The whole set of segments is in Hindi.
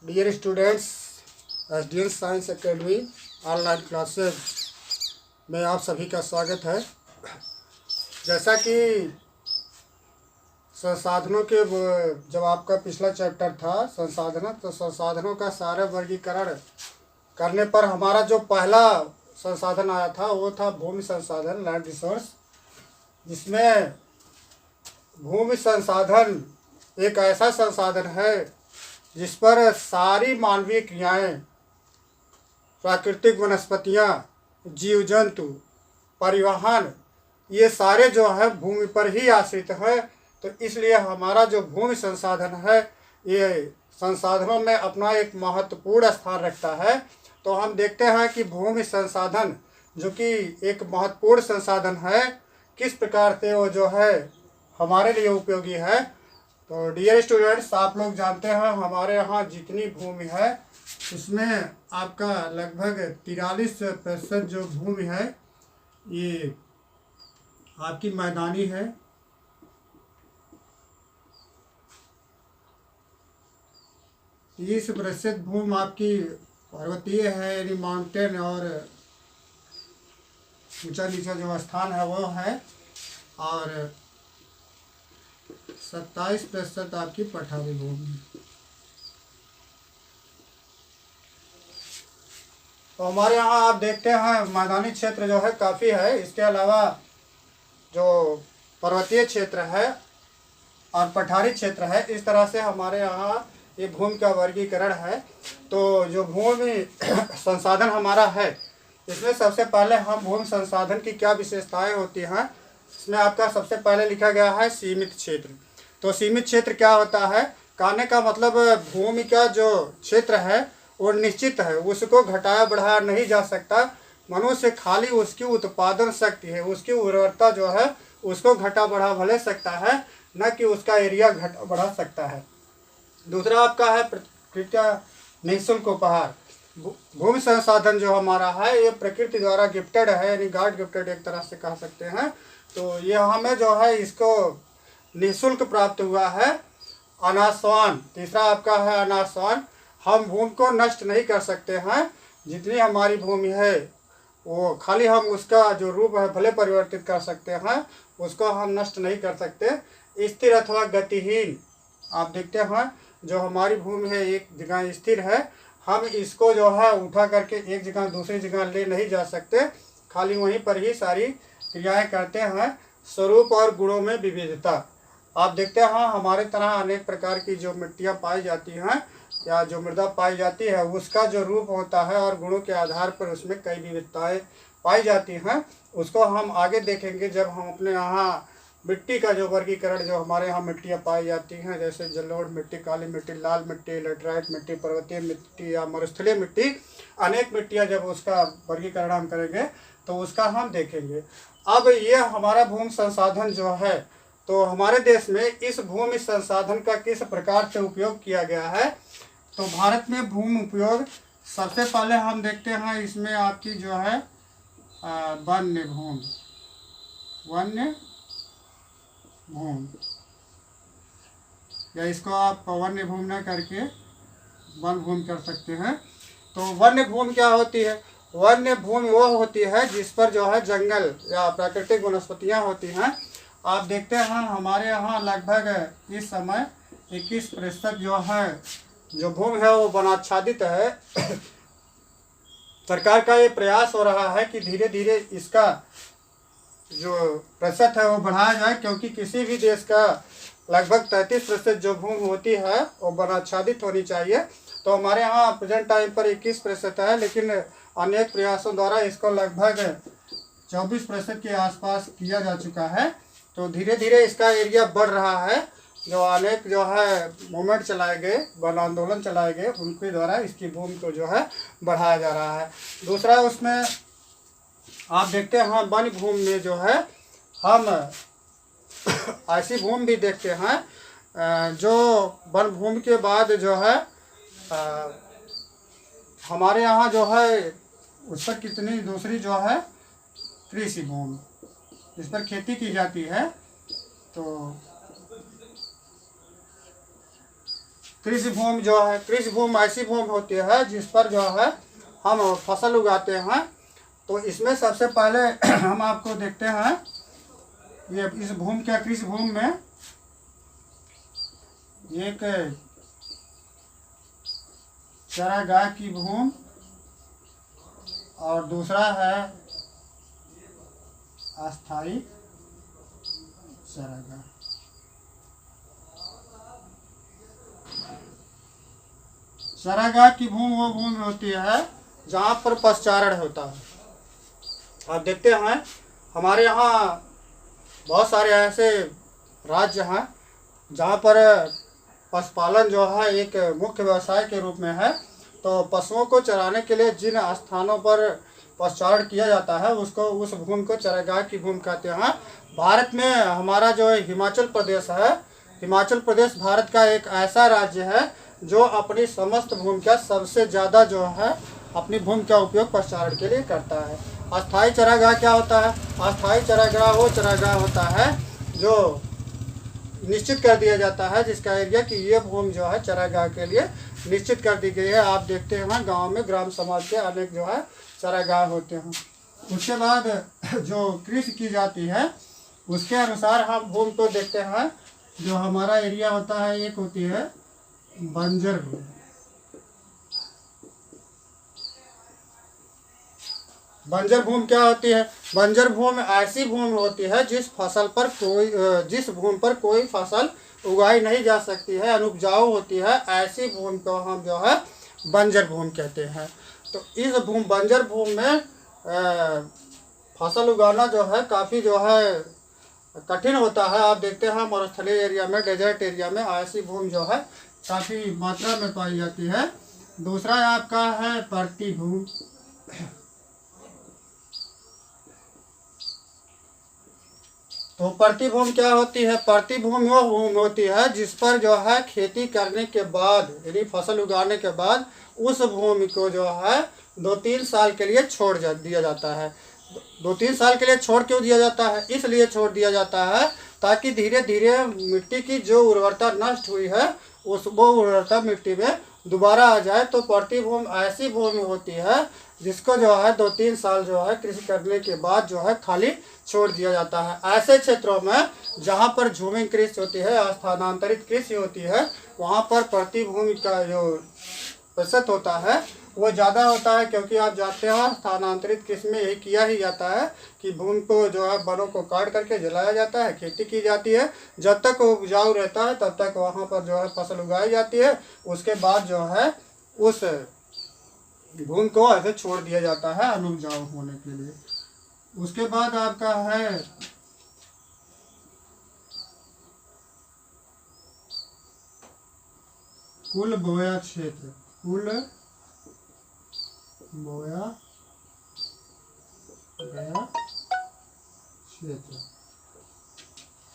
Dear students, SDN science academy online classes में आप सभी का स्वागत है। जैसा कि संसाधनों के जब आपका पिछला चैप्टर था संसाधन, तो संसाधनों का सारे वर्गीकरण करने पर हमारा जो पहला संसाधन आया था वो था भूमि संसाधन, लैंड रिसोर्स, जिसमें भूमि संसाधन एक ऐसा संसाधन है जिस पर सारी मानवीय क्रियाएं, प्राकृतिक वनस्पतियां, जीव जंतु, परिवहन, ये सारे जो है भूमि पर ही आश्रित है। तो इसलिए हमारा जो भूमि संसाधन है ये संसाधनों में अपना एक महत्वपूर्ण स्थान रखता है। तो हम देखते हैं कि भूमि संसाधन जो कि एक महत्वपूर्ण संसाधन है, किस प्रकार से वो जो है हमारे लिए उपयोगी है। तो डियर स्टूडेंट्स, आप लोग जानते हैं हमारे यहाँ जितनी भूमि है उसमें आपका लगभग 43% जो भूमि है ये आपकी मैदानी है, 30% भूमि आपकी पर्वतीय है, यानी माउंटेन और ऊंचा नीचा जो स्थान है वो है, और 27% आपकी पठारी भूमि। तो हमारे यहाँ आप देखते हैं मैदानी क्षेत्र जो है काफ़ी है। इसके अलावा जो पर्वतीय क्षेत्र है और पठारी क्षेत्र है, इस तरह से हमारे यहाँ ये भूमि का वर्गीकरण है। तो जो भूमि संसाधन हमारा है इसमें सबसे पहले हम भूमि संसाधन की क्या विशेषताएं होती हैं, इसमें आपका सबसे पहले लिखा गया है सीमित क्षेत्र। तो सीमित क्षेत्र क्या होता है, कहने का मतलब भूमि का जो क्षेत्र है वो निश्चित है, उसको घटाया बढ़ाया नहीं जा सकता। मनुष्य खाली उसकी उत्पादन शक्ति है, उसकी उर्वरता जो है उसको घटा बढ़ा भले सकता है, न कि उसका एरिया घटा बढ़ा सकता है। दूसरा आपका है प्रकृति निःशुल्क उपहार। भूमि संसाधन जो हमारा है ये प्रकृति द्वारा गिफ्टेड है, यानी गॉड गिफ्टेड एक तरह से कह सकते हैं। तो ये हमें जो है इसको निःशुल्क प्राप्त हुआ है। अनासवान, तीसरा आपका है अनासवान। हम भूमि को नष्ट नहीं कर सकते हैं, जितनी हमारी भूमि है वो खाली हम उसका जो रूप है भले परिवर्तित कर सकते हैं, उसको हम नष्ट नहीं कर सकते। स्थिर अथवा गतिहीन, आप देखते हैं जो हमारी भूमि है एक जगह स्थिर है, हम इसको जो है उठा करके एक जगह दूसरी जगह ले नहीं जा सकते, खाली वहीं पर ही सारी क्रियाएं करते हैं। स्वरूप और गुणों में विविधता, आप देखते हैं हमारे तरह अनेक प्रकार की जो मिट्टियां पाई जाती हैं या जो मृदा पाई जाती है उसका जो रूप होता है और गुणों के आधार पर उसमें कई विविधताएं पाई जाती हैं। उसको हम आगे देखेंगे जब हम अपने यहाँ मिट्टी का जो वर्गीकरण, जो हमारे यहाँ मिट्टियाँ पाई जाती हैं जैसे जलोढ़ मिट्टी, काली मिट्टी, लाल मिट्टी, लेटराइट मिट्टी, पर्वतीय मिट्टी या मरुस्थलीय मिट्टी, अनेक मिट्टियाँ, जब उसका वर्गीकरण हम करेंगे तो उसका हम देखेंगे। अब ये हमारा भूमि संसाधन जो है, तो हमारे देश में इस भूमि संसाधन का किस प्रकार से उपयोग किया गया है। तो भारत में भूमि उपयोग सबसे पहले हम देखते हैं इसमें आपकी जो है वन्य भूमि, वन्य भूमि, या इसको आप वन्य भूमि न करके वन भूमि कर सकते हैं। तो वन्य भूमि क्या होती है, वन्य भूमि वो होती है जिस पर जो है जंगल या प्राकृतिक वनस्पतियां होती हैं। आप देखते हैं हमारे यहाँ लगभग इस समय 21% जो है जो भूमि है वो वनाच्छादित है। सरकार का ये प्रयास हो रहा है कि धीरे धीरे इसका जो प्रतिशत है वो बढ़ाया जाए, क्योंकि किसी भी देश का लगभग 33% जो भूमि होती है वो वनाच्छादित होनी चाहिए। तो हमारे यहाँ प्रेजेंट टाइम पर 21% है, लेकिन अनेक प्रयासों द्वारा इसको लगभग 24% के आसपास किया जा चुका है। तो धीरे धीरे इसका एरिया बढ़ रहा है। जो अनेक जो है मूवमेंट चलाए गए, वन आंदोलन चलाए गए, उनके द्वारा इसकी भूमि को जो है बढ़ाया जा रहा है। दूसरा उसमें आप देखते हैं वन भूमि में जो है हम ऐसी भूमि भी देखते हैं जो वन भूमि के बाद जो है हमारे यहाँ जो है उस पर कितनी दूसरी जो है कृषि भूमि, इस पर खेती की जाती है। तो कृषि भूमि जो है, कृषि भूमि ऐसी भूमि होती है जिस पर जो है हम फसल उगाते हैं। तो इसमें सबसे पहले हम आपको देखते हैं, ये इस भूमि क्या, कृषि भूमि में एक चारागाह की भूमि और दूसरा है अस्थाई चारागाह। चारागाह की भूमि वो भूमि होती है जहाँ पर पशुचारण होता है। आप देखते हैं हमारे यहाँ बहुत सारे ऐसे राज्य हैं जहाँ पर पशुपालन जो है एक मुख्य व्यवसाय के रूप में है। तो पशुओं को चराने के लिए जिन स्थानों पर पशुचारण किया जाता है उसको, उस भूमि को चारागाह की भूमि कहते हैं। भारत में हमारा जो हिमाचल प्रदेश है, हिमाचल प्रदेश भारत का एक ऐसा राज्य है जो अपनी समस्त भूमि का सबसे ज़्यादा जो है अपनी भूमि का उपयोग पशुचारण के लिए करता है। अस्थाई चारागाह क्या होता है? अस्थाई चारागाह वो चारागाह होता है जो निश्चित कर दिया जाता है, जिसका एरिया कि ये भूमि जो है चारागाह के लिए निश्चित कर दी गई है। आप देखते हैं गांव में ग्राम समाज के अनेक जो है चारागाह होते हैं। उसके बाद जो कृषि की जाती है उसके अनुसार हम भूमि को देखते हैं। जो हमारा एरिया होता है एक होती है बंजर भूमि। बंजर भूमि क्या होती है? बंजर भूमि ऐसी भूमि होती है जिस भूमि पर कोई फसल उगाई नहीं जा सकती है, अनुपजाऊ होती है। ऐसी भूमि को हम जो है बंजर भूमि कहते हैं। तो इस बंजर भूमि में फसल उगाना जो है काफ़ी जो है कठिन होता है। आप देखते हैं मरुस्थलीय एरिया में, डेजर्ट एरिया में ऐसी भूमि जो है काफ़ी मात्रा में पाई जाती है। दूसरा आपका है पर्ती भूमि। तो पर्ती भूमि क्या होती है? पर्ती भूमि वो भूमि होती है जिस पर जो है खेती करने के बाद, यानी फसल उगाने के बाद उस भूमि को जो है 2-3 साल के लिए छोड़ दिया जाता है। 2-3 साल के लिए छोड़ क्यों दिया जाता है? इसलिए छोड़ दिया जाता है ताकि धीरे धीरे मिट्टी की जो उर्वरता नष्ट हुई है वो उर्वरता मिट्टी में दोबारा आ जाए। तो पर्ती भूमि ऐसी भूमि होती है जिसको जो है 2-3 साल जो है कृषि करने के बाद जो है खाली छोड़ दिया जाता है। ऐसे क्षेत्रों में जहाँ पर झूमिंग कृषि होती है, स्थानांतरित कृषि होती है, वहाँ पर पर्ती भूमि का जो प्रतिशत होता है वो ज़्यादा होता है। क्योंकि आप जानते हैं स्थानांतरित कृषि में यही किया ही जाता है कि भूमि को जो है वनों को काट करके जलाया जाता है, खेती की जाती है। जब तक वो उपजाऊ रहता है तब तक वहाँ पर जो है फसल उगाई जाती है। उसके बाद जो है उस भूमि को ऐसे छोड़ दिया जाता है अनुपजाऊ होने के लिए। उसके बाद आपका है कुल बोया क्षेत्र। कुल बोया गया क्षेत्र।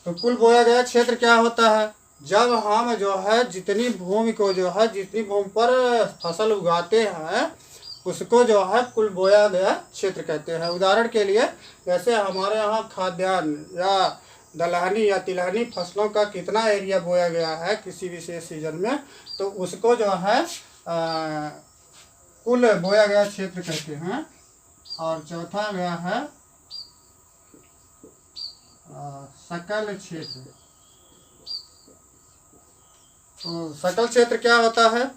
तो कुल बोया गया क्षेत्र क्या होता है? जब हम जो है जितनी भूमि को जो है, जितनी भूमि पर फसल उगाते हैं उसको जो है कुल बोया गया क्षेत्र कहते हैं। उदाहरण के लिए जैसे हमारे यहाँ खाद्यान्न या दलहनी या तिलहनी फसलों का कितना एरिया बोया गया है किसी विशेष सीजन में, तो उसको जो है कुल बोया गया क्षेत्र कहते हैं। और चौथा गया है सकल क्षेत्र। तो सकल क्षेत्र क्या होता है?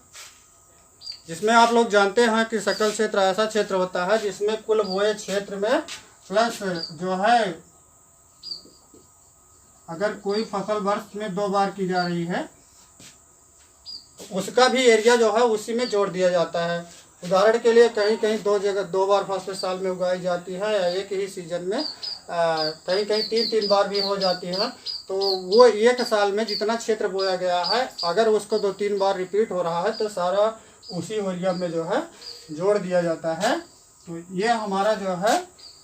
जिसमें आप लोग जानते हैं कि सकल क्षेत्र ऐसा क्षेत्र होता है जिसमें कुल बोए क्षेत्र में प्लस जो है अगर कोई फसल वर्ष में 2 बार की जा रही है उसका भी एरिया जो है उसी में जोड़ दिया जाता है। उदाहरण के लिए कहीं कहीं 2 बार फसल साल में उगाई जाती है या एक ही सीजन में कहीं कहीं 3-3 बार भी हो जाती है। तो वो एक साल में जितना क्षेत्र बोया गया है अगर उसको 2-3 बार रिपीट हो रहा है तो सारा उसी एरिया में जो है जोड़ दिया जाता है। तो ये हमारा जो है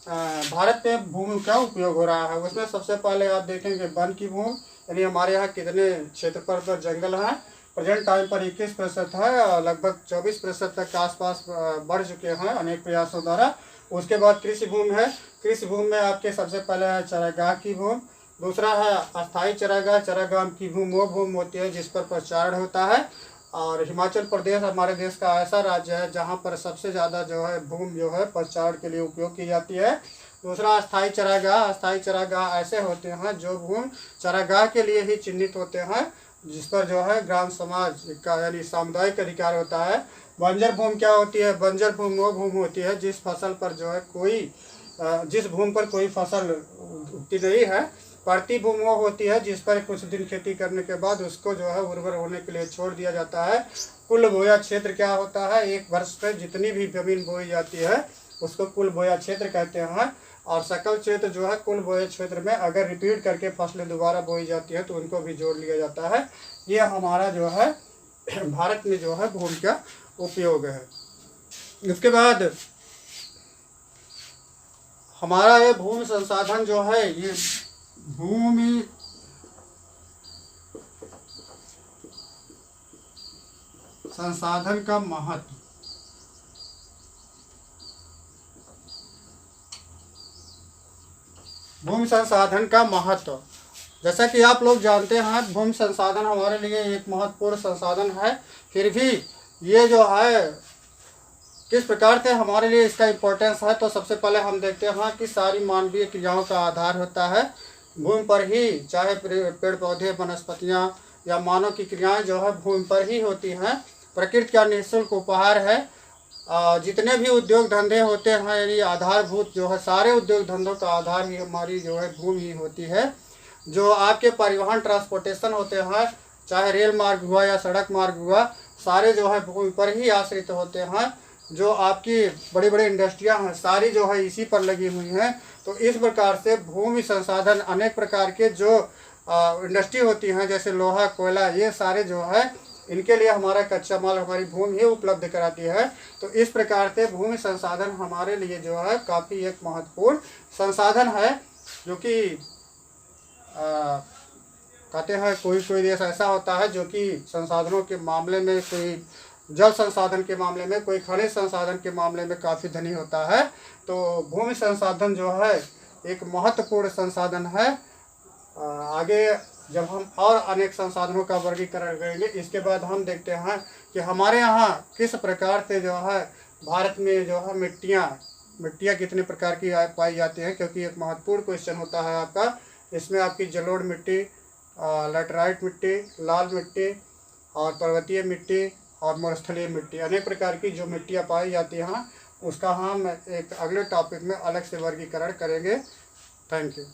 भारत में भूमि का उपयोग हो रहा है। उसमें सबसे पहले आप देखेंगे वन की भूमि, यानी हमारे यहाँ कितने क्षेत्रफल पर जंगल हैं। प्रेजेंट टाइम पर 21% है और लगभग 24% तक के आसपास बढ़ चुके हैं अनेक प्रयासों द्वारा। उसके बाद कृषि भूमि है। कृषि भूमि में आपके सबसे पहले है चारागाह की भूमि। दूसरा है अस्थाई चारागाह। चारागाह की भूमि वो भूमि होती है जिस पर पशुचारण होता है। और हिमाचल प्रदेश हमारे देश का ऐसा राज्य है जहाँ पर सबसे ज़्यादा जो है भूमि जो है पशुचारण के लिए उपयोग की जाती है। दूसरा अस्थायी चारागाह। अस्थायी चारागाह ऐसे होते हैं जो भूमि चारागाह के लिए ही चिन्हित होते हैं, जिस पर जो है ग्राम समाज का यानी सामुदायिक अधिकार होता है। बंजर भूमि क्या होती है? बंजर भूमि वो भूमि होती है जिस फसल पर जो है जिस भूमि पर कोई फसल उगती नहीं है। पड़ती भूमि वो होती है जिस पर कुछ दिन खेती करने के बाद उसको जो है उर्वर होने के लिए छोड़ दिया जाता है। कुल बोया क्षेत्र क्या होता है? एक वर्ष में जितनी भी जमीन बोई जाती है उसको कुल बोया क्षेत्र कहते हैं। और सकल क्षेत्र जो है कुल बोए क्षेत्र में अगर रिपीट करके फसलें दोबारा बोई जाती है तो उनको भी जोड़ लिया जाता है। ये हमारा जो है भारत में जो है भूमि का उपयोग है। इसके बाद हमारा ये भूमि संसाधन जो है, ये भूमि संसाधन का महत्व। भूमि संसाधन का महत्व, जैसा कि आप लोग जानते हैं भूमि संसाधन हमारे लिए एक महत्वपूर्ण संसाधन है। फिर भी ये जो है किस प्रकार से हमारे लिए इसका इम्पोर्टेंस है, तो सबसे पहले हम देखते हैं कि सारी मानवीय क्रियाओं का आधार होता है भूमि पर ही। चाहे पेड़ पौधे, वनस्पतियाँ या मानव की क्रियाएं जो है भूमि पर ही होती हैं। प्रकृति का निःशुल्क उपहार है। जितने भी उद्योग धंधे होते हैं यानी आधारभूत जो है सारे उद्योग धंधों का आधार ही हमारी जो है भूमि ही होती है। जो आपके परिवहन ट्रांसपोर्टेशन होते हैं, चाहे रेल मार्ग हुआ या सड़क मार्ग हुआ, सारे जो है भूमि पर ही आश्रित होते हैं। जो आपकी बड़ी बड़ी इंडस्ट्रियां हैं सारी जो है इसी पर लगी हुई हैं। तो इस प्रकार से भूमि संसाधन अनेक प्रकार के जो इंडस्ट्री होती हैं जैसे लोहा, कोयला, ये सारे जो है इनके लिए हमारा कच्चा माल हमारी भूमि ही उपलब्ध कराती है। तो इस प्रकार से भूमि संसाधन हमारे लिए जो है काफ़ी एक महत्वपूर्ण संसाधन है। जो कि कहते हैं कोई देश ऐसा होता है जो कि संसाधनों के मामले में, कोई जल संसाधन के मामले में, कोई खनिज संसाधन के मामले में काफ़ी धनी होता है। तो भूमि संसाधन जो है एक महत्वपूर्ण संसाधन है। आगे जब हम और अनेक संसाधनों का वर्गीकरण करेंगे इसके बाद हम देखते हैं कि हमारे यहाँ किस प्रकार से जो है भारत में जो है मिट्टियाँ कितने प्रकार की पाई जाती हैं, क्योंकि एक महत्वपूर्ण क्वेश्चन होता है आपका। इसमें आपकी जलोढ़ मिट्टी, लैटराइट मिट्टी, लाल मिट्टी और पर्वतीय मिट्टी और मरुस्थलीय मिट्टी, अनेक प्रकार की जो मिट्टियाँ पाई जाती हैं उसका हम एक अगले टॉपिक में अलग से वर्गीकरण करेंगे। Thank you.